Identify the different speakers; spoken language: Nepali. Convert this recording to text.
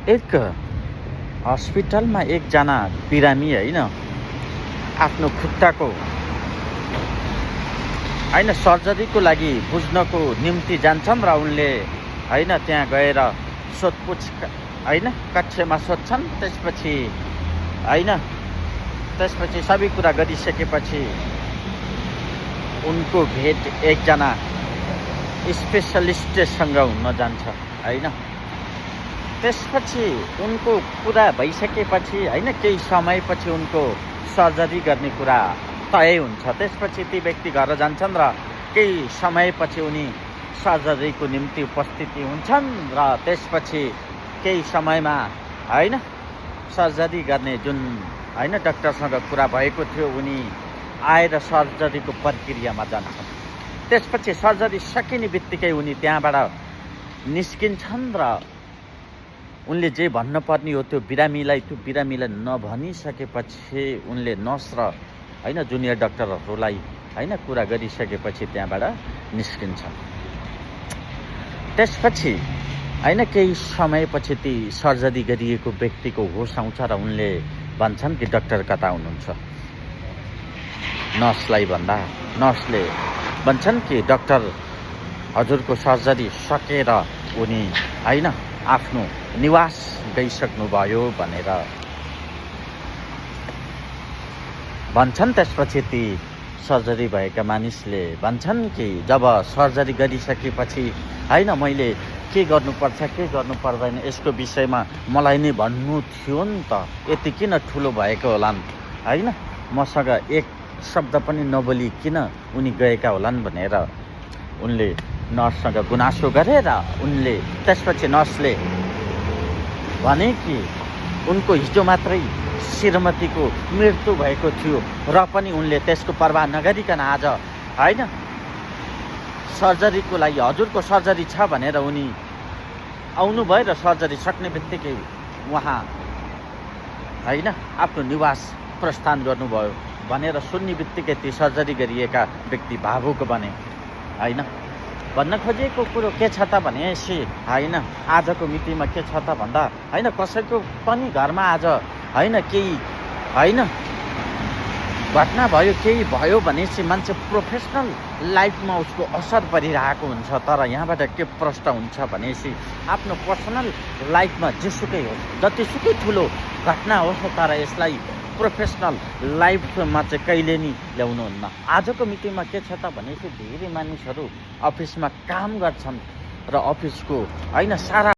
Speaker 1: एक हस्पिटलमा एकजना बिरामी होइन आफ्नो खुट्टाको होइन सर्जरीको लागि बुझ्नको निम्ति जान्छन् र उनले होइन त्यहाँ गएर सोधपुछ होइन कक्षमा सोध्छन्। त्यसपछि होइन सबै कुरा गरिसकेपछि उनको भेट एकजना स्पेसलिस्टसँग हुन जान्छ होइन। त्यसपछि उनको कुरा भइसकेपछि होइन केही समयपछि उनको सर्जरी गर्ने कुरा तय हुन्छ। त्यसपछि ती व्यक्ति घर जान्छन् र केही समयपछि उनी सर्जरीको निम्ति उपस्थिति हुन्छन् र त्यसपछि केही समयमा होइन सर्जरी गर्ने जुन होइन डाक्टरसँग कुरा भएको थियो उनी आएर सर्जरीको प्रक्रियामा जान्छन्। त्यसपछि सर्जरी सकिने बित्तिकै उनी त्यहाँबाट निस्किन्छन् र उनले जे भन्नुपर्ने हो त्यो बिरामीलाई नभनिसकेपछि उनले नर्स र होइन जुनियर डाक्टरहरूलाई होइन कुरा गरिसकेपछि त्यहाँबाट निस्किन्छन्। त्यसपछि होइन केही समयपछि ती सर्जरी गरिएको व्यक्तिको होस आउँछ र उनले भन्छन् कि डाक्टर कता हुनुहुन्छ। नर्सलाई भन्दा नर्सले भन्छन् कि डाक्टर हजुरको सर्जरी सकेर उनी होइन आफ्नो निवास गइसक्नुभयो भनेर भन्छन्। त्यसपछि ती सर्जरी भएका मानिसले भन्छन् कि जब सर्जरी गरिसकेपछि होइन मैले के गर्नुपर्छ के गर्नु पर्दैन यसको विषयमा मलाई नै भन्नु थियो नि त, यति किन ठुलो भएको होलान् होइन, मसँग एक शब्द पनि नबोली किन उनी गएका होलान् भनेर उनले नर्ससँग गुनासो गरे र उनले त्यसपछि नर्सले भने कि उनको हिजो मात्रै श्रीमतीको मृत्यु भएको थियो र पनि उनले त्यसको पर्वाह नगरिकन आज होइन सर्जरीको लागि हजुरको सर्जरी छ भनेर उनी आउनुभयो र सर्जरी सक्ने बित्तिकै उहाँ होइन आफ्नो निवास प्रस्थान गर्नुभयो भनेर सुन्ने बित्तिकै ती सर्जरी गरिएका व्यक्ति भावुक बने होइन। भन्न खोजेको कुरो के छ त भनेपछि होइन आजको मितिमा के छ त भन्दा होइन कसैको पनि घरमा आज होइन केही होइन घटना भयो केही भयो भनेपछि मान्छे प्रोफेसनल लाइफमा उसको असर परिरहेको हुन्छ। तर यहाँबाट के प्रश्न हुन्छ भनेपछि आफ्नो पर्सनल लाइफमा जेसुकै होस् जतिसुकै ठुलो घटना होस् तर यसलाई प्रोफेसनल लाइफमा चाहिँ कहिले नि ल्याउनुहुन्न। आजको मितिमा के छ त भनेपछि धेरै मानिसहरू अफिसमा काम गर्छन् र अफिसको होइन सारा